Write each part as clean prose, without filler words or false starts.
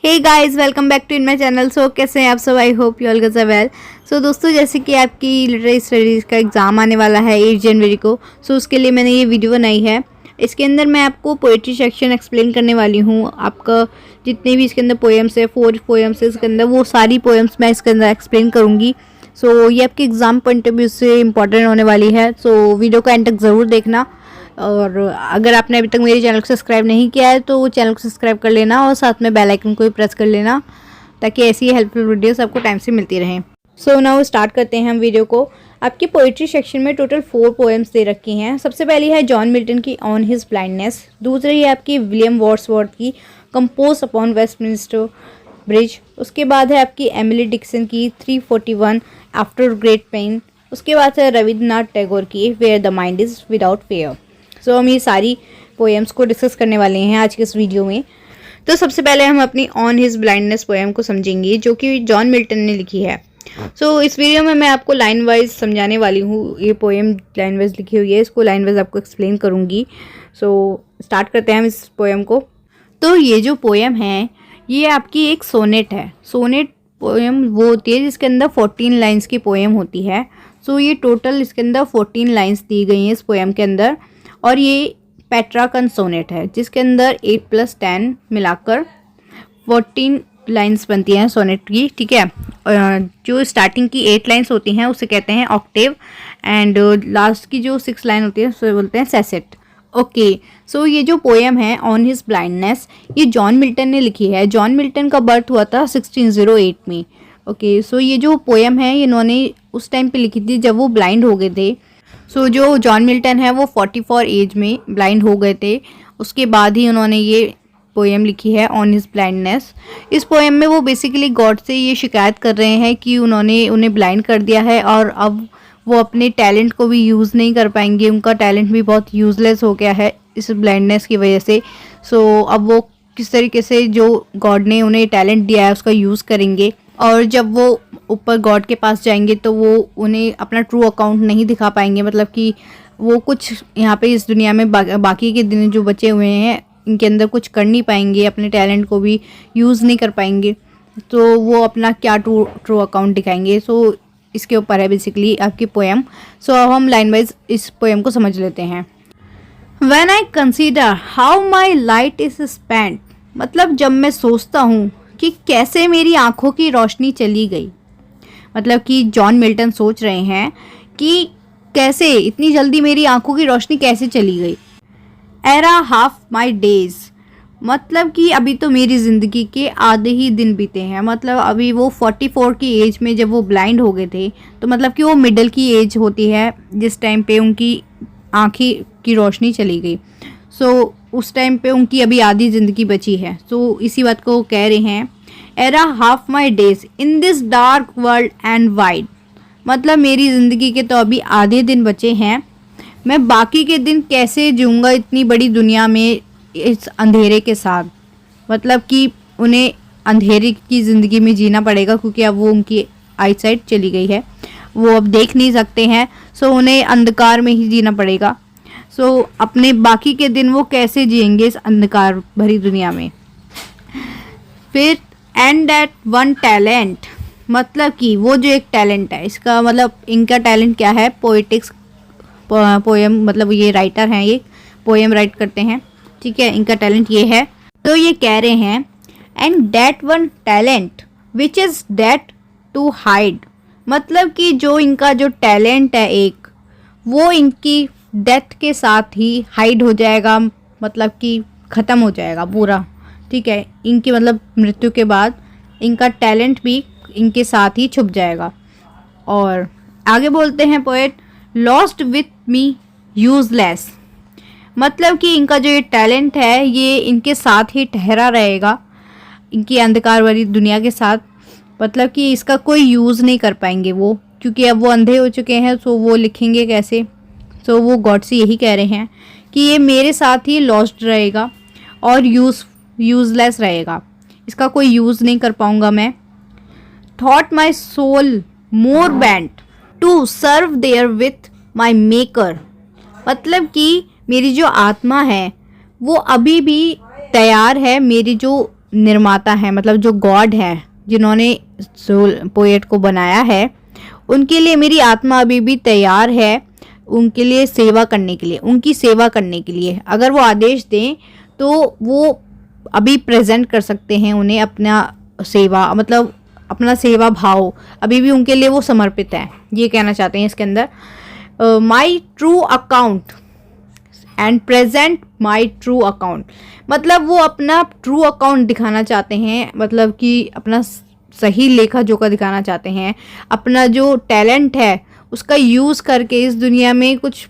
Hey guys, welcome back to in my channel. So कैसे हैं आप सब? I hope you all guys are well. So दोस्तों, जैसे कि आपकी लिटरेरी स्टडीज़ का एग्ज़ाम आने वाला है 8 जनवरी को। सो उसके लिए मैंने ये वीडियो बनाई है। इसके अंदर मैं आपको पोइट्री सेक्शन एक्सप्लेन करने वाली हूँ। आपका जितने भी इसके अंदर पोएम्स है, 4 पोएम्स है इसके अंदर, वो सारी पोएम्स मैं इसके अंदर एक्सप्लेन करूँगी। सो ये आपके एग्ज़ाम पॉइंट ऑफ व्यू से इंपॉर्टेंट होने वाली है। सो वीडियो को एंड तक ज़रूर देखना। और अगर आपने अभी तक मेरे चैनल को सब्सक्राइब नहीं किया है तो चैनल को सब्सक्राइब कर लेना और साथ में बेल आइकन को भी प्रेस कर लेना, ताकि ऐसी हेल्पफुल वीडियोस आपको टाइम से मिलती रहें। सो नाउ स्टार्ट करते हैं हम वीडियो को। आपकी पोइट्री सेक्शन में टोटल 4 पोएम्स दे रखी हैं। सबसे पहली है जॉन मिल्टन की ऑन हिज ब्लाइंडनेस। दूसरी है आपकी विलियम वर्ड्सवर्थ की कंपोज अपॉन वेस्टमिंस्टर ब्रिज। उसके बाद है आपकी एमिली डिक्सन की 341 आफ्टर ग्रेट पेन। उसके बाद है रविंद्रनाथ टैगोर की where the mind is without fear. So हम ये सारी पोएम्स को डिस्कस करने वाले हैं आज के इस वीडियो में। तो सबसे पहले हम अपनी ऑन हिज ब्लाइंडनेस पोएम को समझेंगे, जो कि जॉन मिल्टन ने लिखी है। सो इस वीडियो में मैं आपको लाइन वाइज समझाने वाली हूँ। ये पोएम लाइन वाइज लिखी हुई है, इसको लाइन वाइज आपको एक्सप्लेन करूँगी। सो स्टार्ट करते हैं हम इस पोएम को। तो ये जो पोएम है ये आपकी एक सोनेट है। सोनेट पोएम वो होती है जिसके अंदर 14 लाइन्स की पोएम होती है। सो ये टोटल इसके अंदर 14 लाइन्स दी गई हैं इस पोएम के अंदर। और ये पेट्राकन सोनेट है जिसके अंदर 8 + 10 मिलाकर 14 लाइंस बनती हैं सोनेट की। ठीक है, जो स्टार्टिंग की 8 लाइंस होती हैं उसे कहते हैं ऑक्टेव, एंड लास्ट की जो 6 लाइन होती है उसे बोलते हैं सेसेट। ओके, सो ये जो पोएम है ऑन हिज ब्लाइंडनेस, ये जॉन मिल्टन ने लिखी है। जॉन मिल्टन का बर्थ हुआ था 1608 में। ओके, सो ये जो पोएम है इन्होंने उस टाइम पे लिखी थी जब वो ब्लाइंड हो गए थे। सो जो जॉन मिल्टन है वो 44 एज में ब्लाइंड हो गए थे। उसके बाद ही उन्होंने ये पोएम लिखी है ऑन हिज ब्लाइंडनेस। इस पोएम में वो बेसिकली गॉड से ये शिकायत कर रहे हैं कि उन्होंने उन्हें ब्लाइंड कर दिया है और अब वो अपने टैलेंट को भी यूज़ नहीं कर पाएंगे। उनका टैलेंट भी बहुत यूज़लेस हो गया है इस ब्लाइंडनेस की वजह से। सो अब वो किस तरीके से जो गॉड ने उन्हें टैलेंट दिया है उसका यूज़ करेंगे, और जब वो ऊपर गॉड के पास जाएंगे तो वो उन्हें अपना ट्रू अकाउंट नहीं दिखा पाएंगे। मतलब कि वो कुछ यहाँ पे इस दुनिया में बाकी के दिन जो बचे हुए हैं इनके अंदर कुछ कर नहीं पाएंगे, अपने टैलेंट को भी यूज़ नहीं कर पाएंगे, तो वो अपना क्या ट्रू अकाउंट दिखाएंगे। सो इसके ऊपर है बेसिकली आपकी पोएम। सो अब हम लाइन वाइज इस पोएम को समझ लेते हैं। When I consider how my light is spent, मतलब जब मैं सोचता हूँ कि कैसे मेरी आँखों की रोशनी चली गई। मतलब कि जॉन मिल्टन सोच रहे हैं कि कैसे इतनी जल्दी मेरी आंखों की रोशनी कैसे चली गई। एरा हाफ माई डेज, मतलब कि अभी तो मेरी ज़िंदगी के आधे ही दिन बीते हैं। मतलब अभी वो 44 की एज में जब वो ब्लाइंड हो गए थे, तो मतलब कि वो मिडिल की एज होती है जिस टाइम पे उनकी आँखें की रोशनी चली गई। सो उस टाइम पे उनकी अभी आधी ज़िंदगी बची है। सो इसी बात को कह रहे हैं, era half my days in this dark world and wide. मतलब मेरी ज़िंदगी के तो अभी आधे दिन बचे हैं, मैं बाकी के दिन कैसे जीऊँगा इतनी बड़ी दुनिया में इस अंधेरे के साथ। मतलब कि उन्हें अंधेरे की ज़िंदगी में जीना पड़ेगा क्योंकि अब वो उनकी आईसाइट चली गई है, वो अब देख नहीं सकते हैं। सो उन्हें अंधकार में ही जीना पड़ेगा। सो अपने बाकी के दिन वो कैसे जिएंगे इस अंधकार भरी दुनिया में। फिर एंड दैट वन टैलेंट, मतलब कि वो जो एक टैलेंट है, इसका मतलब इनका टैलेंट क्या है, पोएटिक्स पोएम, मतलब ये राइटर हैं, ये पोएम राइट करते हैं। ठीक है, इनका टैलेंट ये है। तो ये कह रहे हैं and that one talent which is that to hide, मतलब कि जो इनका जो टैलेंट है एक, वो इनकी डेथ के साथ ही हाइड हो जाएगा, मतलब कि ख़त्म हो जाएगा पूरा। ठीक है, इनकी मतलब मृत्यु के बाद इनका टैलेंट भी इनके साथ ही छुप जाएगा। और आगे बोलते हैं poet, lost with me useless, मतलब कि इनका जो ये टैलेंट है ये इनके साथ ही ठहरा रहेगा इनकी अंधकार भरी दुनिया के साथ। मतलब कि इसका कोई यूज़ नहीं कर पाएंगे वो, क्योंकि अब वो अंधे हो चुके हैं। सो वो लिखेंगे कैसे। सो वो गॉड से यही कह रहे हैं कि ये मेरे साथ ही लॉस्ट रहेगा और यूज़लेस रहेगा, इसका कोई यूज़ नहीं कर पाऊँगा मैं। Thought my soul more bent to serve there with my maker, मतलब कि मेरी जो आत्मा है वो अभी भी तैयार है मेरी जो निर्माता हैं, मतलब जो गॉड है, जिन्होंने पोएट को बनाया है, उनके लिए मेरी आत्मा अभी भी तैयार है उनके लिए सेवा करने के लिए, उनकी सेवा करने के लिए। अगर वो आदेश दें तो वो अभी प्रेजेंट कर सकते हैं उन्हें अपना सेवा, मतलब अपना सेवा भाव अभी भी उनके लिए वो समर्पित है, ये कहना चाहते हैं इसके अंदर। My true account and present my true account, मतलब वो अपना ट्रू अकाउंट दिखाना चाहते हैं, मतलब कि अपना सही लेखा जोखा दिखाना चाहते हैं, अपना जो टैलेंट है उसका यूज़ करके इस दुनिया में कुछ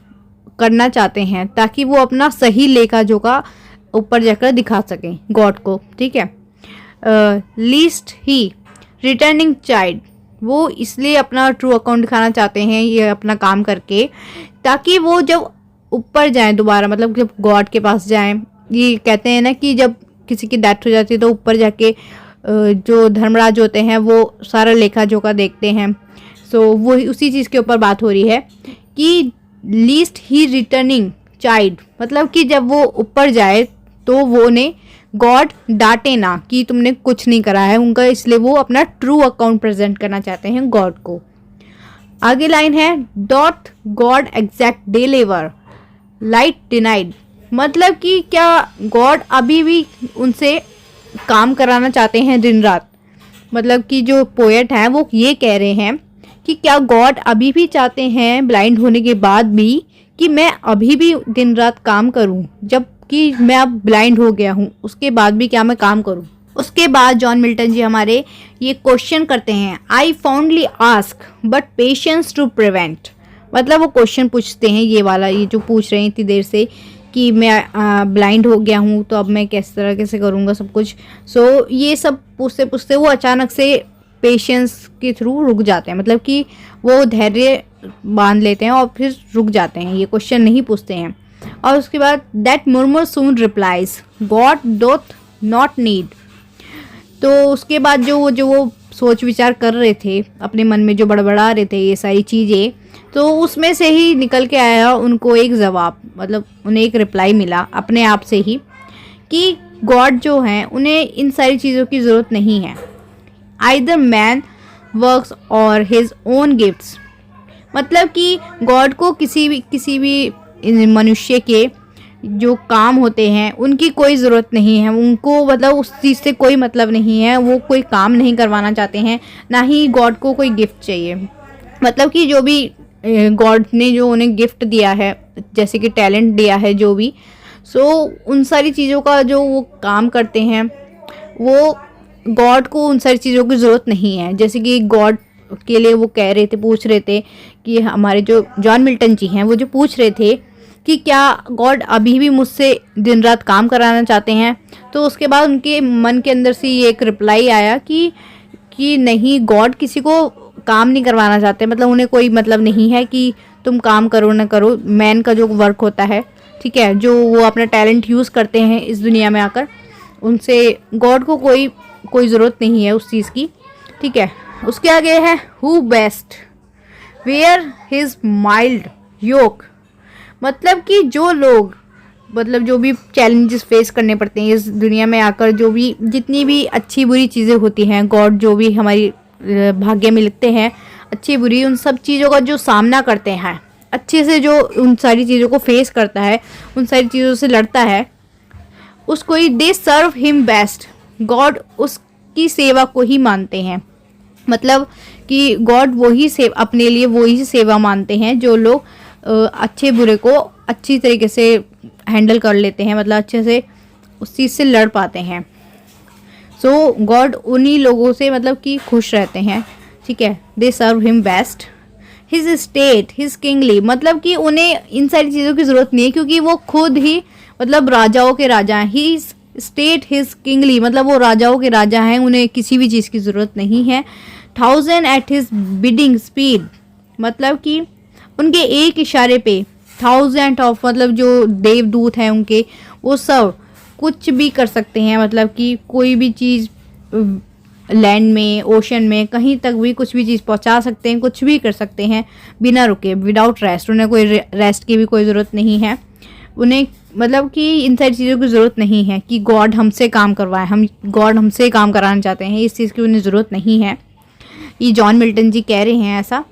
करना चाहते हैं, ताकि वो अपना सही लेखा जोखा ऊपर जाकर दिखा सकें गॉड को, ठीक है। लीस्ट ही रिटर्निंग चाइल्ड, वो इसलिए अपना ट्रू अकाउंट दिखाना चाहते हैं ये अपना काम करके, ताकि वो जब ऊपर जाएं दोबारा, मतलब जब गॉड के पास जाएं, ये कहते हैं ना कि जब किसी की डेथ हो जाती है तो ऊपर जाके जो धर्मराज होते हैं वो सारा लेखा जोखा देखते हैं। सो वो उसी चीज़ के ऊपर बात हो रही है कि लीस्ट ही रिटर्निंग चाइल्ड, मतलब कि जब वो ऊपर जाए तो वो ने गॉड डांटे ना कि तुमने कुछ नहीं करा है उनका, इसलिए वो अपना ट्रू अकाउंट प्रेजेंट करना चाहते हैं गॉड को। आगे लाइन है dot God exact deliver light denied, मतलब कि क्या गॉड अभी भी उनसे काम कराना चाहते हैं दिन रात, मतलब कि जो पोएट हैं वो ये कह रहे हैं कि क्या गॉड अभी भी चाहते हैं ब्लाइंड होने के बाद भी कि मैं अभी भी दिन रात काम करूं, जबकि मैं अब ब्लाइंड हो गया हूं, उसके बाद भी क्या मैं काम करूं। उसके बाद जॉन मिल्टन जी हमारे ये क्वेश्चन करते हैं, I fondly ask but patience to prevent, मतलब वो क्वेश्चन पूछते हैं ये वाला, ये जो पूछ रहे हैं इतनी देर से कि मैं ब्लाइंड हो गया हूँ तो अब मैं किस तरह कैसे करूँगा सब कुछ। सो ये सब पूछते पूछते वो अचानक से पेशेंस के थ्रू रुक जाते हैं, मतलब कि वो धैर्य बांध लेते हैं और फिर रुक जाते हैं, ये क्वेश्चन नहीं पूछते हैं। और उसके बाद that murmur soon replies God doth not need, तो उसके बाद जो वो सोच विचार कर रहे थे अपने मन में, जो बड़बड़ा रहे थे ये सारी चीज़ें, तो उसमें से ही निकल के आया उनको एक जवाब, मतलब उन्हें एक रिप्लाई मिला अपने आप से ही कि गॉड जो हैं उन्हें इन सारी चीज़ों की ज़रूरत नहीं है। आइदर मैन वर्क्स और हिज ओन गिफ्ट्स, मतलब कि गॉड को किसी भी मनुष्य के जो काम होते हैं उनकी कोई ज़रूरत नहीं है, उनको मतलब उस चीज़ से कोई मतलब नहीं है, वो कोई काम नहीं करवाना चाहते हैं, ना ही गॉड को कोई गिफ्ट चाहिए। मतलब कि जो भी गॉड ने जो उन्हें गिफ्ट दिया है, जैसे कि टैलेंट दिया है जो भी, सो उन सारी चीज़ों का जो वो काम करते हैं वो गॉड को उन सारी चीज़ों की ज़रूरत नहीं है। जैसे कि गॉड के लिए वो कह रहे थे, पूछ रहे थे कि हमारे जो जॉन मिल्टन जी हैं वो जो पूछ रहे थे कि क्या गॉड अभी भी मुझसे दिन रात काम कराना चाहते हैं, तो उसके बाद उनके मन के अंदर से ये एक रिप्लाई आया कि नहीं, गॉड किसी को काम नहीं करवाना चाहते, मतलब उन्हें कोई मतलब नहीं है कि तुम काम करो ना करो, मैन का जो वर्क होता है, ठीक है, जो वो अपना टैलेंट यूज़ करते हैं इस दुनिया में आकर, उनसे गॉड को कोई ज़रूरत नहीं है उस चीज़ की, ठीक है। उसके आगे है who best bear his mild yoke, मतलब कि जो लोग, मतलब जो भी चैलेंजेस फेस करने पड़ते हैं इस दुनिया में आकर, जो भी जितनी भी अच्छी बुरी चीज़ें होती हैं, गॉड जो भी हमारी भाग्य में लिखते हैं अच्छी बुरी, उन सब चीज़ों का जो सामना करते हैं अच्छे से, जो उन सारी चीज़ों को फेस करता है, उन सारी चीज़ों से लड़ता है, उसको ही दे सर्व हिम बेस्ट, गॉड उसकी सेवा को ही मानते हैं, मतलब कि गॉड वही अपने लिए वही सेवा मानते हैं जो लोग अच्छे बुरे को अच्छी तरीके से हैंडल कर लेते हैं, मतलब अच्छे से उस चीज़ से लड़ पाते हैं। सो गॉड उन्हीं लोगों से मतलब कि खुश रहते हैं, ठीक है। They serve him best his state his kingly, मतलब कि उन्हें इन सारी चीज़ों की ज़रूरत नहीं है क्योंकि वो खुद ही मतलब राजाओं के राजा हैं। हिज स्टेट हिज किंगली, मतलब वो राजाओं के राजा हैं, उन्हें किसी भी चीज़ की ज़रूरत नहीं है। 1000 एट हिज बिडिंग स्पीड, मतलब कि उनके एक इशारे पे 1000 ऑफ, मतलब जो देवदूत हैं उनके, वो सब कुछ भी कर सकते हैं, मतलब कि कोई भी चीज़ लैंड में, ओशन में, कहीं तक भी कुछ भी चीज़ पहुंचा सकते हैं, कुछ भी कर सकते हैं बिना रुके, विदाउट रेस्ट, उन्हें कोई रेस्ट की भी कोई ज़रूरत नहीं है। उन्हें मतलब कि इन सारी चीज़ों की ज़रूरत नहीं है कि गॉड हमसे काम करवाए, गॉड हमसे काम कराना चाहते हैं, इस चीज़ की उन्हें ज़रूरत नहीं है। ये जॉन मिल्टन जी कह रहे हैं ऐसा।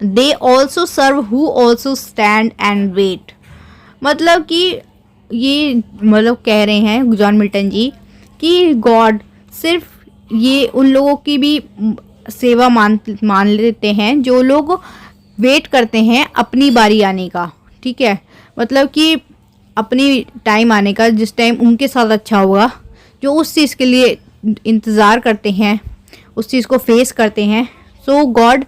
They also serve who also stand and wait, मतलब कि ये मतलब कह रहे हैं जॉन मिल्टन जी कि गॉड सिर्फ ये उन लोगों की भी सेवा मान लेते हैं जो लोग वेट करते हैं अपनी बारी आने का, ठीक है। मतलब कि अपनी टाइम आने का, जिस टाइम उनके साथ अच्छा होगा, जो उस चीज़ के लिए इंतज़ार करते हैं, उस चीज़ को फेस करते हैं, सो गॉड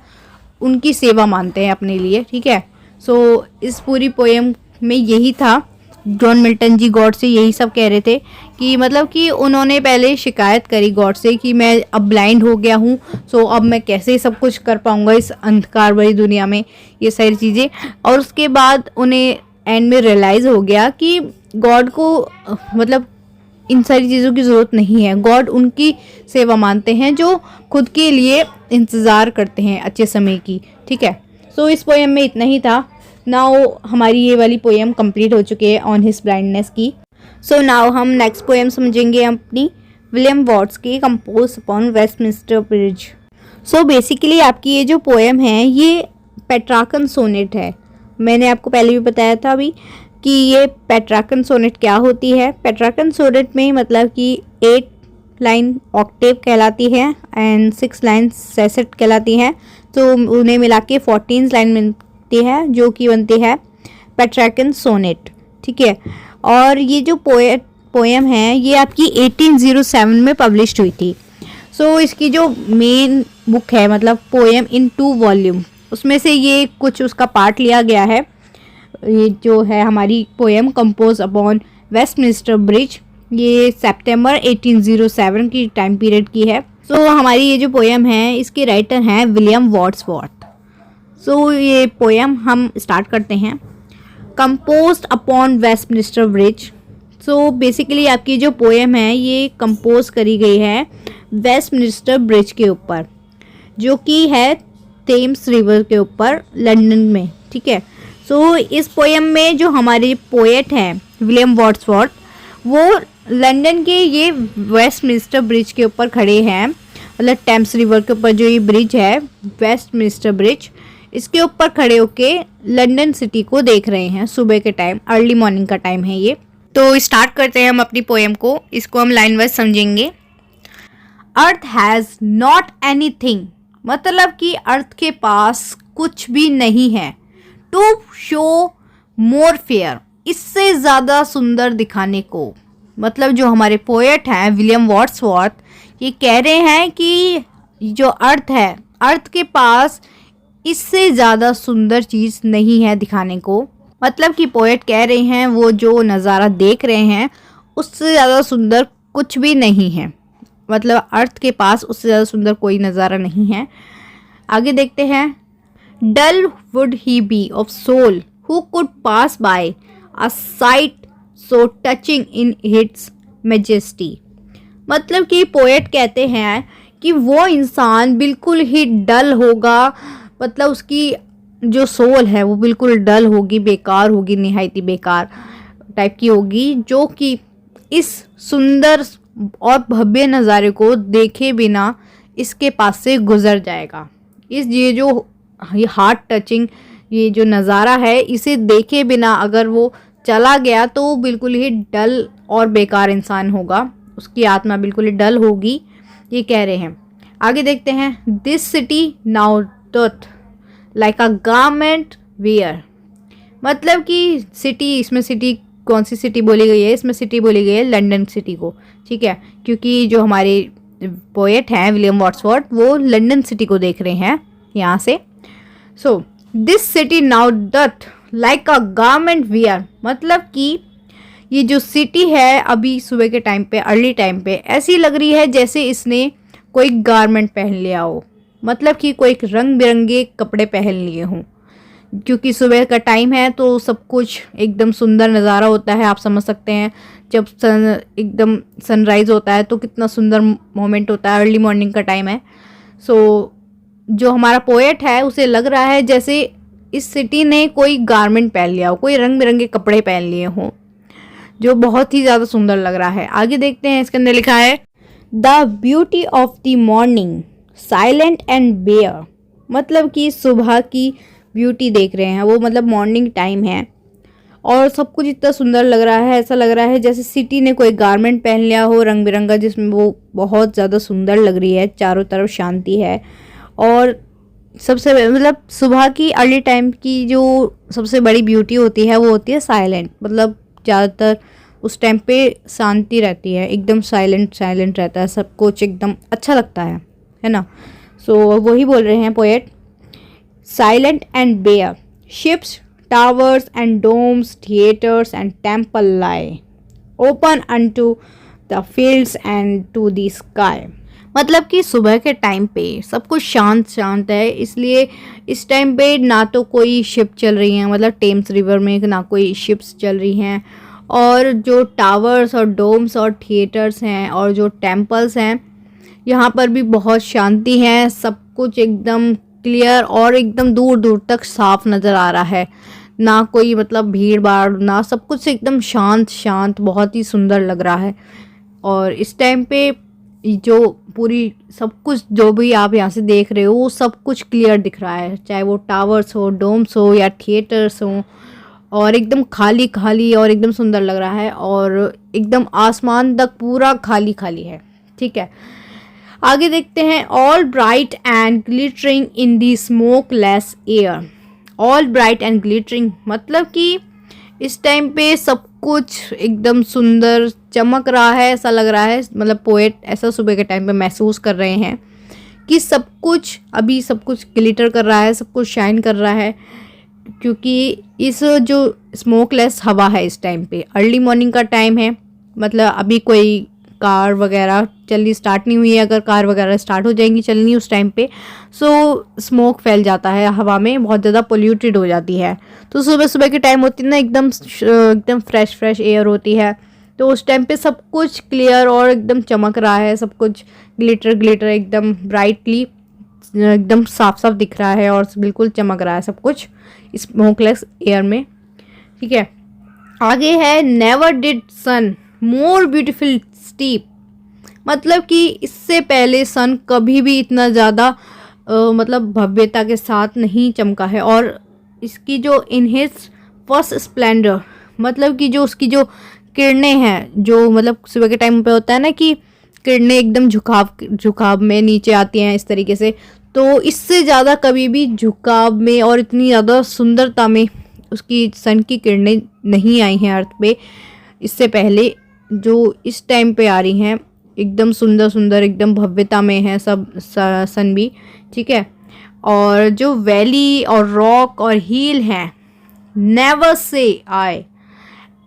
उनकी सेवा मानते हैं अपने लिए, ठीक है। सो इस पूरी पोएम में यही था, जॉन मिल्टन जी गॉड से यही सब कह रहे थे कि मतलब कि उन्होंने पहले शिकायत करी गॉड से कि मैं अब ब्लाइंड हो गया हूँ, सो अब मैं कैसे सब कुछ कर पाऊँगा इस अंधकार भरी दुनिया में, ये सारी चीज़ें। और उसके बाद उन्हें एंड में रियलाइज़ हो गया कि गॉड को मतलब इन सारी चीज़ों की ज़रूरत नहीं है, गॉड उनकी सेवा मानते हैं जो खुद के लिए इंतज़ार करते हैं अच्छे समय की, ठीक है। सो इस पोएम में इतना ही था। नाउ हमारी ये वाली पोएम कंप्लीट हो चुकी है ऑन हिज ब्लाइंडनेस की। सो नाउ हम नेक्स्ट पोएम समझेंगे अपनी विलियम वॉट्स की compose upon Westminster bridge. So basically आपकी ये जो पोएम है ये पेट्रार्कन सोनेट है। मैंने आपको पहले भी बताया था अभी कि ये पेट्रार्कन सोनेट क्या होती है। पेट्रार्कन सोनेट में मतलब कि 8 लाइन ऑक्टेव कहलाती है एंड 6 लाइन सेसेट कहलाती हैं, तो उन्हें मिला के 14 लाइन मिलती है जो कि बनती है पेट्रार्कन सोनेट, ठीक है। और ये जो पोएम है ये आपकी 1807 में पब्लिश हुई थी। सो इसकी जो मेन बुक है मतलब पोएम इन 2 वॉल्यूम, उसमें से ये कुछ उसका पार्ट लिया गया है। ये जो है हमारी poem compose upon Westminster bridge, ये सितंबर 1807 की टाइम पीरियड की है। सो हमारी ये जो पोएम है इसके राइटर हैं विलियम वर्ड्सवर्थ। सो ये पोएम हम स्टार्ट करते हैं। Composed upon Westminster bridge. So basically आपकी जो पोएम है ये कंपोज करी गई है वेस्टमिंस्टर ब्रिज के ऊपर, जो कि है थेम्स रिवर के ऊपर लंदन में, ठीक है। सो इस पोएम में जो हमारे पोएट हैं विलियम वर्ड्सवर्थ, वो लंदन के ये वेस्टमिंस्टर ब्रिज के ऊपर खड़े हैं, मतलब टेम्स रिवर के ऊपर जो ये ब्रिज है वेस्टमिंस्टर ब्रिज, इसके ऊपर खड़े होके लंदन सिटी को देख रहे हैं। सुबह के टाइम, अर्ली मॉर्निंग का टाइम है ये। तो स्टार्ट करते हैं हम अपनी पोएम को, इसको हम लाइन वाइज समझेंगे। अर्थ हैज़ नॉट एनीथिंग, मतलब कि अर्थ के पास कुछ भी नहीं है। टू शो मोर फेयर, इससे ज़्यादा सुंदर दिखाने को, मतलब जो हमारे पोएट हैं विलियम वर्ड्सवर्थ ये कह रहे हैं कि जो अर्थ है, अर्थ के पास इससे ज़्यादा सुंदर चीज़ नहीं है दिखाने को। मतलब कि पोएट कह रहे हैं वो जो नज़ारा देख रहे हैं उससे ज़्यादा सुंदर कुछ भी नहीं है, मतलब अर्थ के पास उससे ज़्यादा सुंदर कोई नज़ारा नहीं है। आगे देखते हैं। Dull would he be of soul who could pass by a sight so touching in its majesty, मतलब कि पोएट कहते हैं कि वो इंसान बिल्कुल ही डल होगा, मतलब उसकी जो सोल है वो बिल्कुल डल होगी, बेकार होगी, निहायती बेकार टाइप की होगी, जो कि इस सुंदर और भव्य नज़ारे को देखे बिना इसके पास से गुजर जाएगा। ये जो हार्ट टचिंग ये जो नज़ारा है इसे देखे बिना अगर वो चला गया तो बिल्कुल ही डल और बेकार इंसान होगा, उसकी आत्मा बिल्कुल ही डल होगी, ये कह रहे हैं। आगे देखते हैं। This city now doth like a garment wear, मतलब कि सिटी, इसमें सिटी कौन सी सिटी बोली गई है, इसमें सिटी बोली गई है लंदन सिटी को, ठीक है, क्योंकि जो हमारे पोएट हैं विलियम वर्ड्सवर्थ वो लंदन सिटी को देख रहे हैं यहाँ से। So this city now doth like a garment wear, मतलब कि ये जो सिटी है अभी सुबह के टाइम पे, अर्ली टाइम पे ऐसी लग रही है जैसे इसने कोई गारमेंट पहन लिया हो, मतलब कि कोई रंग बिरंगे कपड़े पहन लिए हों, क्योंकि सुबह का टाइम है तो सब कुछ एकदम सुंदर नज़ारा होता है। आप समझ सकते हैं जब एकदम सनराइज़ होता है तो कितना सुंदर मोमेंट होता है, अर्ली मॉर्निंग का टाइम है। सो जो हमारा पोएट है उसे लग रहा है जैसे इस सिटी ने कोई गारमेंट पहन लिया हो, कोई रंग बिरंगे कपड़े पहन लिए हों, जो बहुत ही ज़्यादा सुंदर लग रहा है। आगे देखते हैं, इसके अंदर लिखा है the beauty of the morning silent and bare. मतलब कि सुबह की ब्यूटी देख रहे हैं वो, मतलब मॉर्निंग टाइम है और सब कुछ इतना सुंदर लग रहा है, ऐसा लग रहा है जैसे सिटी ने कोई गारमेंट पहन लिया हो रंग बिरंगा, जिसमें वो बहुत ज़्यादा सुंदर लग रही है। चारों तरफ शांति है और सबसे मतलब सुबह की अर्ली टाइम की जो सबसे बड़ी ब्यूटी होती है वो होती है साइलेंट। मतलब ज़्यादातर उस टाइम पे शांति रहती है, एकदम साइलेंट रहता है, सब कुछ एकदम अच्छा लगता है ना। सो वही बोल रहे हैं poet, silent and bare ships towers and domes, theaters and temple lie open unto the fields and to the sky। मतलब कि सुबह के टाइम पे सब कुछ शांत है, इसलिए इस टाइम पे ना तो कोई शिप चल रही हैं, मतलब टेम्स रिवर में ना कोई शिप्स चल रही हैं, और जो टावर्स और डोम्स और थिएटर्स हैं और जो टेम्पल्स हैं यहाँ पर भी बहुत शांति है। सब कुछ एकदम क्लियर और एकदम दूर दूर तक साफ नज़र आ रहा है, ना कोई मतलब भीड़ भाड़ ना, सब कुछ एकदम शांत बहुत ही सुंदर लग रहा है। और इस टाइम पे जो पूरी सब कुछ जो भी आप यहाँ से देख रहे हो वो सब कुछ क्लियर दिख रहा है, चाहे वो टावर्स हो, डोम्स हो या थिएटर्स हो, और एकदम खाली और एकदम सुंदर लग रहा है और एकदम आसमान तक पूरा खाली है। ठीक है, आगे देखते हैं, all bright and glittering in the smokeless air. All bright and glittering मतलब कि इस टाइम पे सब कुछ एकदम सुंदर चमक रहा है, ऐसा लग रहा है। मतलब पोएट ऐसा सुबह के टाइम पे महसूस कर रहे हैं कि सब कुछ अभी सब कुछ ग्लिटर कर रहा है, सब कुछ शाइन कर रहा है, क्योंकि इस जो स्मोकलेस हवा है इस टाइम पे अर्ली मॉर्निंग का टाइम है। मतलब अभी कोई कार वगैरह चलनी स्टार्ट नहीं हुई है, अगर कार वगैरह स्टार्ट हो जाएंगी चलनी उस टाइम पे सो स्मोक फैल जाता है हवा में, बहुत ज़्यादा पोल्यूटेड हो जाती है। तो सुबह के टाइम होती है ना, एकदम फ्रेश एयर होती है, तो उस टाइम पे सब कुछ क्लियर और एकदम चमक रहा है, सब कुछ ग्लिटर एकदम ब्राइटली एकदम साफ दिख रहा है और बिल्कुल चमक रहा है सब कुछ स्मोकलेस एयर में। ठीक है, आगे है, never did sun more beautiful steep. मतलब कि इससे पहले सन कभी भी इतना ज़्यादा मतलब भव्यता के साथ नहीं चमका है, और इसकी जो इन हिज फर्स्ट स्प्लेंडर मतलब कि जो उसकी जो किरणें हैं, जो मतलब सुबह के टाइम पे होता है ना कि किरणें एकदम झुकाव में नीचे आती हैं इस तरीके से, तो इससे ज़्यादा कभी भी झुकाव में और इतनी ज़्यादा सुंदरता में उसकी सन की किरणें नहीं आई हैं अर्थ पे इससे पहले, जो इस टाइम पे आ रही हैं एकदम सुंदर एकदम भव्यता में है सब सन भी। ठीक है, और जो वैली और रॉक और हिल हैं, never say I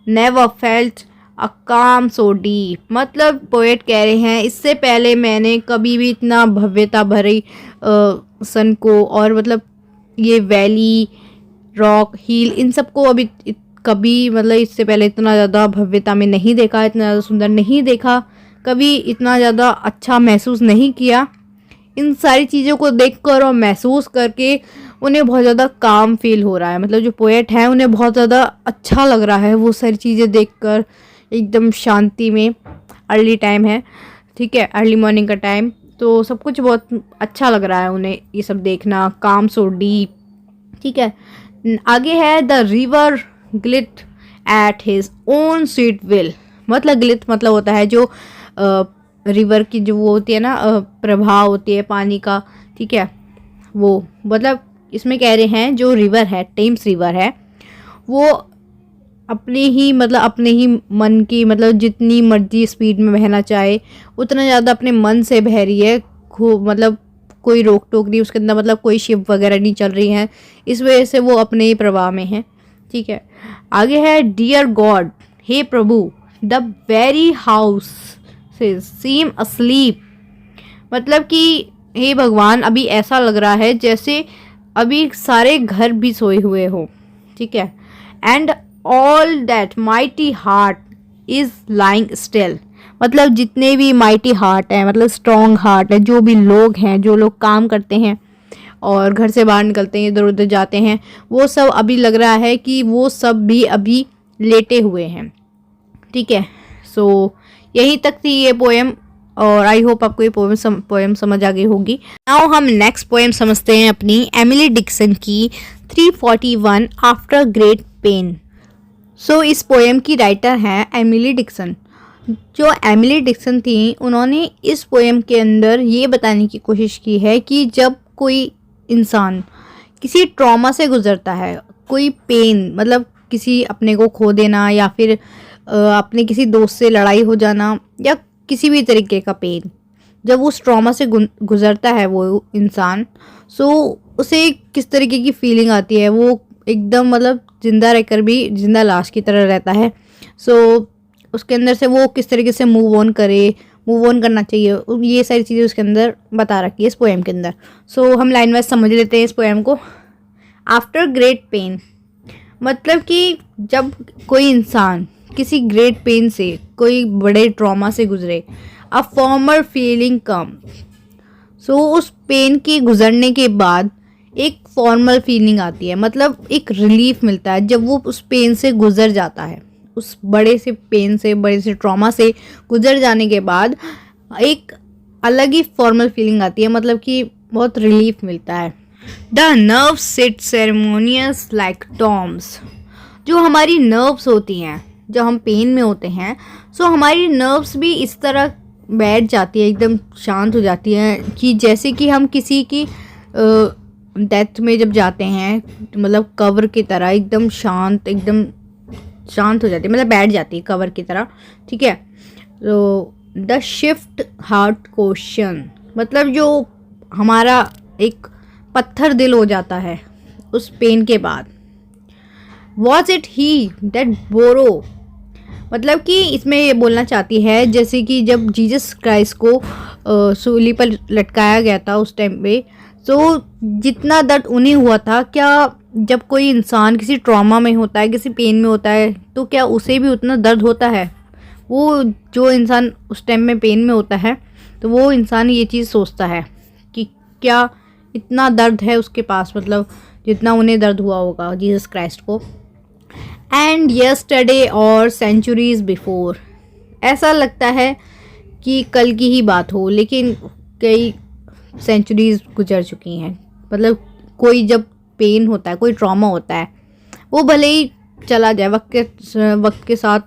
never felt a काम सो डीप। मतलब पोएट कह रहे हैं इससे पहले मैंने कभी भी इतना भव्यता भरी सन को और मतलब ये वैली रॉक हिल इन सबको अभी कभी मतलब इससे पहले इतना ज़्यादा भव्यता में नहीं देखा, इतना ज़्यादा सुंदर नहीं देखा, कभी इतना ज़्यादा अच्छा महसूस नहीं किया। इन सारी चीज़ों को देखकर और महसूस करके उन्हें बहुत ज़्यादा काम फील हो रहा है। मतलब जो पोएट हैं उन्हें बहुत ज़्यादा अच्छा लग रहा है वो सारी चीज़ें देखकर, एकदम शांति में। अर्ली टाइम है, ठीक है, अर्ली मॉर्निंग का टाइम, तो सब कुछ बहुत अच्छा लग रहा है उन्हें ये सब देखना, काम सो डीप। ठीक है, आगे है, the river glide at his own sweet will. मतलब ग्लिट मतलब होता है जो रिवर की जो वो होती है ना प्रवाह होती है पानी का। ठीक है, वो मतलब इसमें कह रहे हैं जो रिवर है, टेम्स रिवर है, वो अपने ही मन की मतलब जितनी मर्जी स्पीड में बहना चाहे उतना ज़्यादा अपने मन से बह रही है। मतलब कोई रोक टोक नहीं उसके अंदर, मतलब कोई शिप वगैरह नहीं चल रही है, इस वजह से वो अपने ही प्रवाह में है। ठीक है, आगे है, डियर गॉड, हे प्रभु, the very house seem asleep. मतलब कि हे भगवान, अभी ऐसा लग रहा है जैसे अभी सारे घर भी सोए हुए हो। ठीक है, and all that mighty heart is lying still. मतलब जितने भी माइटी हार्ट है, मतलब स्ट्रॉन्ग हार्ट है, जो भी लोग हैं, जो लोग काम करते हैं और घर से बाहर निकलते हैं, इधर उधर जाते हैं, वो सब अभी लग रहा है कि वो सब भी अभी लेटे हुए हैं। ठीक है, सो यही तक थी ये पोएम और आई होप आपको ये पोएम समझ आ गई होगी। नाउ हम नेक्स्ट पोएम समझते हैं अपनी एमिली डिक्सन की 341 आफ्टर ग्रेट पेन। सो इस पोएम की राइटर हैं एमिली डिक्सन। जो एमिली डिक्सन थी उन्होंने इस पोएम के अंदर ये बताने की कोशिश की है कि जब कोई इंसान किसी ट्रॉमा से गुजरता है, कोई पेन मतलब किसी अपने को खो देना या फिर अपने किसी दोस्त से लड़ाई हो जाना या किसी भी तरीके का पेन, जब उस ट्रॉमा से गुजरता है वो इंसान, सो उसे किस तरीके की फीलिंग आती है। वो एकदम मतलब ज़िंदा रहकर भी ज़िंदा लाश की तरह रहता है। सो उसके अंदर से वो किस तरीके से मूव ऑन करना चाहिए, ये सारी चीज़ें उसके अंदर बता रखी है इस पोएम के अंदर। सो हम लाइन वाइज समझ लेते हैं इस पोएम को। आफ्टर ग्रेट पेन मतलब कि जब कोई इंसान किसी ग्रेट पेन से, कोई बड़े ट्रॉमा से गुजरे, अ फॉर्मर फीलिंग कम। सो उस पेन के गुजरने के बाद एक फॉर्मल फीलिंग आती है, मतलब एक रिलीफ मिलता है जब वो उस पेन से गुजर जाता है। उस बड़े से पेन से, बड़े से ट्रॉमा से गुजर जाने के बाद एक अलग ही फॉर्मल फीलिंग आती है, मतलब कि बहुत रिलीफ मिलता है। The nerves sit ceremonious like tombs. जो हमारी नर्व्स होती हैं जब हम पेन में होते हैं, सो हमारी नर्व्स भी इस तरह बैठ जाती है, एकदम शांत हो जाती है कि जैसे कि हम किसी की डेथ में जब जाते हैं, मतलब कवर की तरह एकदम शांत हो जाती है, मतलब बैठ जाती है कवर की तरह। ठीक है, तो द शिफ्ट हार्ट क्वेश्चन मतलब जो हमारा एक पत्थर दिल हो जाता है उस पेन के बाद। वॉज इट ही दैट बोरो मतलब कि इसमें ये बोलना चाहती है जैसे कि जब जीसस क्राइस्ट को सूली पर लटकाया गया था उस टाइम पे, तो जितना दर्द उन्हें हुआ था, क्या जब कोई इंसान किसी ट्रॉमा में होता है, किसी पेन में होता है, तो क्या उसे भी उतना दर्द होता है? वो जो इंसान उस टाइम में पेन में होता है, तो वो इंसान ये चीज़ सोचता है कि क्या इतना दर्द है उसके पास, मतलब जितना उन्हें दर्द हुआ होगा जीसस क्राइस्ट को। एंड यस्टरडे और सेंचुरीज बिफोर, ऐसा लगता है कि कल की ही बात हो, लेकिन कई सेंचुरीज गुजर चुकी हैं। मतलब कोई जब पेन होता है, कोई ट्रॉमा होता है, वो भले ही चला जाए वक्त के साथ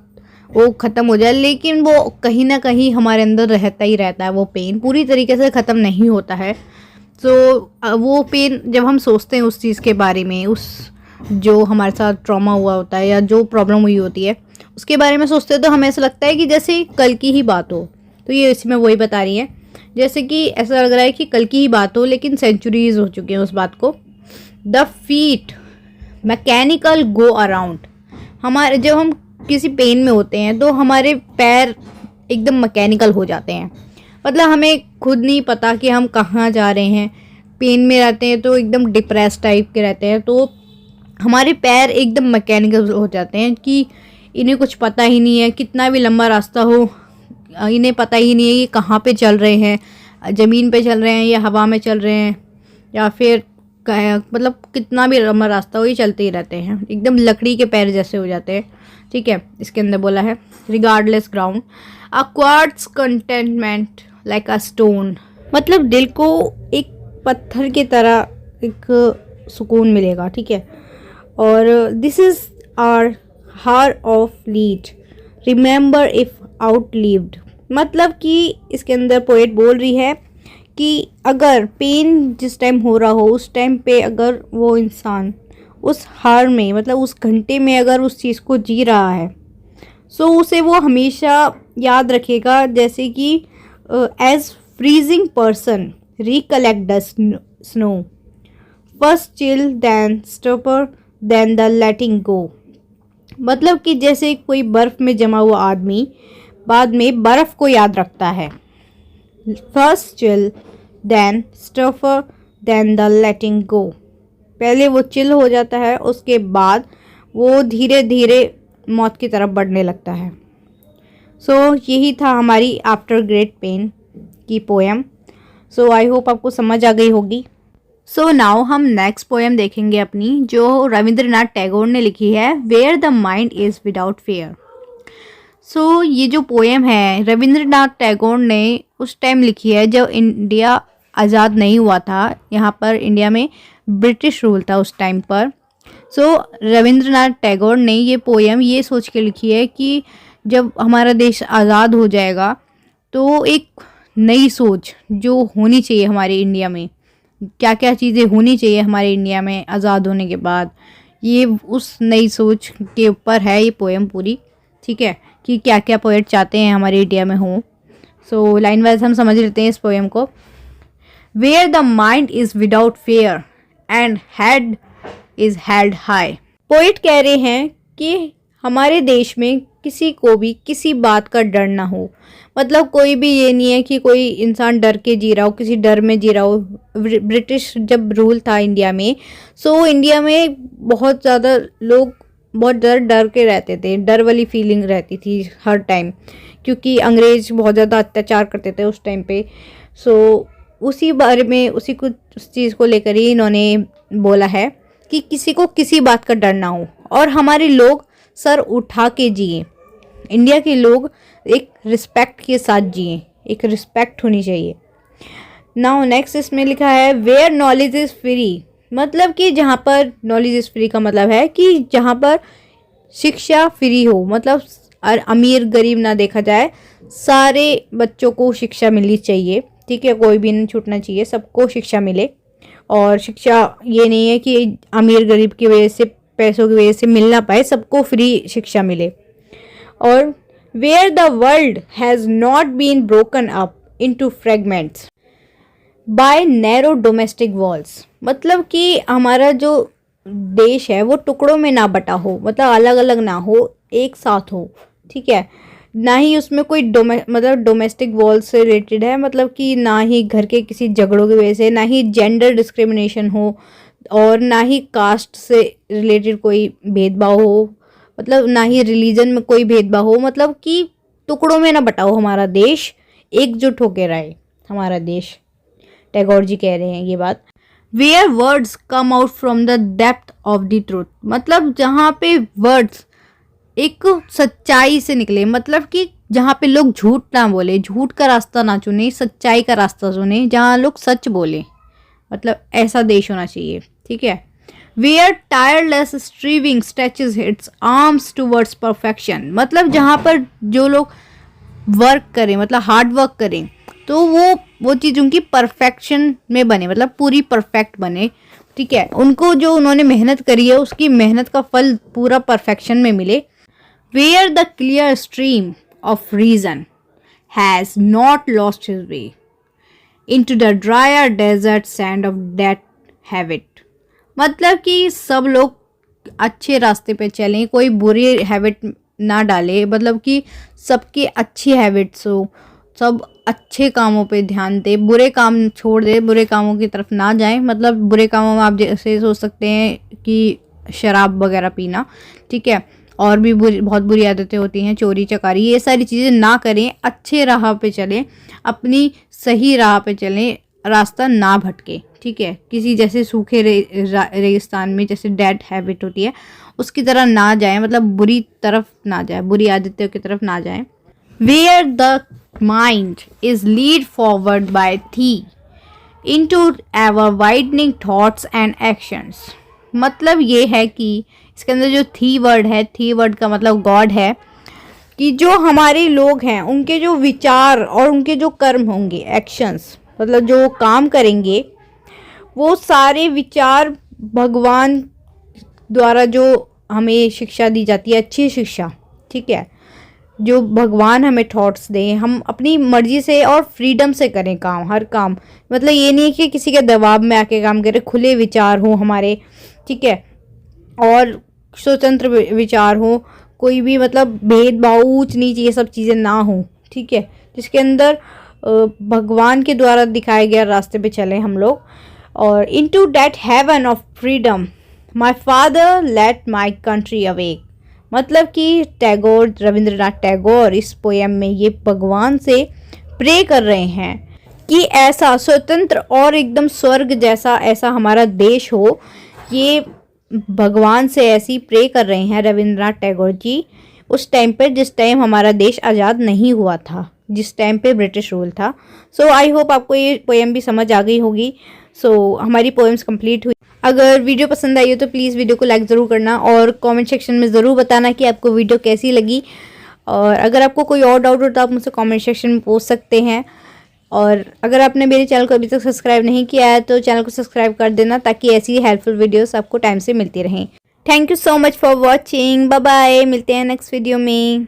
वो ख़त्म हो जाए, लेकिन वो कहीं ना कहीं हमारे अंदर रहता ही रहता है। वो पेन पूरी तरीके से ख़त्म नहीं होता है। तो वो पेन जब हम सोचते हैं उस चीज़ के बारे में, उस जो हमारे साथ ट्रॉमा हुआ होता है या जो प्रॉब्लम हुई होती है उसके बारे में सोचते हैं, तो हमें ऐसा लगता है कि जैसे कल की ही बात हो। तो ये इसमें वही बता रही है, जैसे कि ऐसा लग रहा है कि कल की ही बात हो, लेकिन सेंचुरीज हो चुकी हैं उस बात को। The feet mechanical go around, हमारे जब हम किसी पेन में होते हैं तो हमारे पैर एकदम मैकेनिकल हो जाते हैं, मतलब हमें खुद नहीं पता कि हम कहाँ जा रहे हैं। पेन में रहते हैं तो एकदम डिप्रेस टाइप के रहते हैं, तो हमारे पैर एकदम मैकेनिकल हो जाते हैं कि इन्हें कुछ पता ही नहीं है, कितना भी लंबा रास्ता हो इन्हें पता ही नहीं है कि कहाँ पे चल रहे हैं, ज़मीन पे चल रहे हैं या हवा में चल रहे हैं या फिर मतलब कितना भी लंबा रास्ता हो ये चलते ही रहते हैं, एकदम लकड़ी के पैर जैसे हो जाते हैं। ठीक है, इसके अंदर बोला है regardless ground awkwards containment like a stone, मतलब दिल को एक पत्थर की तरह एक सुकून मिलेगा। ठीक है, और दिस इज़ आवर हार of lead remember if outlived, मतलब कि इसके अंदर पोएट बोल रही है कि अगर पेन जिस टाइम हो रहा हो उस टाइम पे अगर वो इंसान उस हार में, मतलब उस घंटे में अगर उस चीज़ को जी रहा है, सो उसे वो हमेशा याद रखेगा, जैसे कि as freezing person recollect the snow first chill then stupor then the letting go, मतलब कि जैसे कोई बर्फ़ में जमा हुआ आदमी बाद में बर्फ़ को याद रखता है। First chill then stupor then the letting go, पहले वो चिल हो जाता है, उसके बाद वो धीरे धीरे मौत की तरफ बढ़ने लगता है। सो यही था हमारी आफ्टर ग्रेट पेन की पोएम। सो आई होप आपको समझ आ गई होगी। सो नाउ हम नेक्स्ट पोएम देखेंगे अपनी, जो रविंद्रनाथ टैगोर ने लिखी है, where the mind is without fear. So ये जो पोएम है रविंद्रनाथ टैगोर ने उस टाइम लिखी है जब इंडिया आज़ाद नहीं हुआ था। यहाँ पर इंडिया में ब्रिटिश रूल था उस टाइम पर। सो रविंद्रनाथ टैगोर ने ये पोएम ये सोच के लिखी है कि जब हमारा देश आज़ाद हो जाएगा तो एक नई सोच जो होनी चाहिए हमारे इंडिया में, क्या क्या चीज़ें होनी चाहिए हमारे इंडिया में आज़ाद होने के बाद, ये उस नई सोच के ऊपर है ये पोएम पूरी। ठीक है, कि क्या क्या पोएट चाहते हैं हमारे इंडिया में हो। सो लाइन वाइज हम समझ लेते हैं इस पोएम को। Where the mind is without fear and head is held high. Poet कह रहे हैं कि हमारे देश में किसी को भी किसी बात का डर ना हो। मतलब कोई भी ये नहीं है कि कोई इंसान डर के जी रहा हो, किसी डर में जी रहा हो। ब्रिटिश जब रूल था इंडिया में, सो इंडिया में बहुत ज़्यादा लोग बहुत डर के रहते थे, डर वाली फीलिंग रहती थी हर टाइम, क्योंकि अंग्रेज बहुत ज़्यादा अत्याचार करते थे उस टाइम पे। सो उसी बारे में उस चीज़ को लेकर ही इन्होंने बोला है कि किसी को किसी बात का डर ना हो और हमारे लोग सर उठा के जिए। इंडिया के लोग एक रिस्पेक्ट के साथ जिए, एक रिस्पेक्ट होनी चाहिए। नाउ नेक्स्ट इसमें लिखा है, वेयर नॉलेज इज़ फ्री। मतलब कि जहाँ पर नॉलेज इज़ फ्री का मतलब है कि जहाँ पर शिक्षा फ्री हो, मतलब अमीर गरीब ना देखा जाए, सारे बच्चों को शिक्षा मिलनी चाहिए। ठीक है, कोई भी नहीं छूटना चाहिए, सबको शिक्षा मिले। और शिक्षा ये नहीं है कि अमीर गरीब की वजह से, पैसों की वजह से मिल ना पाए, सबको फ्री शिक्षा मिले। और where the world has not been broken up into fragments by narrow domestic walls. मतलब कि हमारा जो देश है वो टुकड़ों में ना बटा हो, मतलब अलग अलग ना हो, एक साथ हो। ठीक है, ना ही उसमें कोई डोमेस्टिक वॉल से रिलेटेड है, मतलब कि ना ही घर के किसी झगड़ों की वजह से, ना ही जेंडर डिस्क्रिमिनेशन हो, और ना ही कास्ट से रिलेटेड कोई भेदभाव हो, मतलब ना ही रिलीजन में कोई भेदभाव हो। मतलब कि टुकड़ों में ना बटा हो हमारा देश, एकजुट होकर रहे हमारा देश। टैगोर जी कह रहे हैं ये बात। Where words come out from the depth of the truth. मतलब जहाँ पे वर्ड्स एक सच्चाई से निकले, मतलब कि जहाँ पे लोग झूठ ना बोले, झूठ का रास्ता ना चुने, सच्चाई का रास्ता चुने, जहाँ लोग सच बोले, मतलब ऐसा देश होना चाहिए। ठीक है, where tireless striving stretches its arms towards perfection. मतलब जहाँ पर जो लोग वर्क करें, मतलब हार्ड वर्क करें, तो वो चीज़ उनकी परफेक्शन में बने, मतलब पूरी परफेक्ट बने। ठीक है, उनको जो उन्होंने मेहनत करी है उसकी मेहनत का फल पूरा परफेक्शन में मिले। Where the clear stream of reason has not lost his way into the drier desert sand of that habit। मतलब कि सब लोग अच्छे रास्ते पे चलें, कोई बुरी हैबिट ना डाले, मतलब कि सबकी अच्छी हैबिट्स हो, सब अच्छे कामों पे ध्यान दे, बुरे काम छोड़ दे, बुरे कामों की तरफ ना जाएं। मतलब बुरे कामों में आप जैसे सोच सकते हैं कि शराब वगैरह पीना, ठीक है, और भी बहुत बुरी आदतें होती हैं, चोरी चकारी, ये सारी चीज़ें ना करें, अच्छे राह पे चलें, अपनी सही राह पे चलें, रास्ता ना भटके। ठीक है, किसी जैसे सूखे रेगिस्तान में जैसे डेड हैबिट होती है उसकी तरह ना जाएं, मतलब बुरी तरफ ना जाए, बुरी आदतों की तरफ ना जाएं। Where the mind is led forward by thee into ever widening thoughts and actions. मतलब ये है कि इसके अंदर जो थी वर्ड है, थी वर्ड का मतलब गॉड है, कि जो हमारे लोग हैं उनके जो विचार और उनके जो कर्म होंगे, एक्शंस, मतलब जो काम करेंगे, वो सारे विचार भगवान द्वारा जो हमें शिक्षा दी जाती है, अच्छी शिक्षा, ठीक है, जो भगवान हमें थॉट्स दें, हम अपनी मर्जी से और फ्रीडम से करें काम, हर काम। मतलब ये नहीं है कि किसी के दबाव में आके काम करें, खुले विचार हो हमारे, ठीक है, और स्वतंत्र विचार हो, कोई भी मतलब भेदभाव, ऊंच नीच, ये सब चीज़ें ना हो। ठीक है, जिसके अंदर भगवान के द्वारा दिखाए गए रास्ते पे चले हम लोग। और into that heaven of freedom my father let my country awake. मतलब कि रविंद्रनाथ टैगोर इस पोएम में ये भगवान से प्रे कर रहे हैं कि ऐसा स्वतंत्र और एकदम स्वर्ग जैसा ऐसा हमारा देश हो, ये भगवान से ऐसी प्रे कर रहे हैं रविंद्रनाथ टैगोर जी उस टाइम पर जिस टाइम हमारा देश आज़ाद नहीं हुआ था, जिस टाइम पे ब्रिटिश रूल था। सो आई होप आपको ये पोएम भी समझ आ गई होगी। सो हमारी पोएम्स कंप्लीट हुई। अगर वीडियो पसंद आई हो तो प्लीज़ वीडियो को लाइक ज़रूर करना और कमेंट सेक्शन में ज़रूर बताना कि आपको वीडियो कैसी लगी। और अगर आपको कोई और डाउट हो तो आप मुझसे कमेंट सेक्शन में पूछ सकते हैं। और अगर आपने मेरे चैनल को अभी तक सब्सक्राइब नहीं किया है तो चैनल को सब्सक्राइब कर देना ताकि ऐसी हेल्पफुल वीडियोस आपको टाइम से मिलती रहें। Thank you so much for watching. Bye bye, मिलते हैं नेक्स्ट वीडियो में।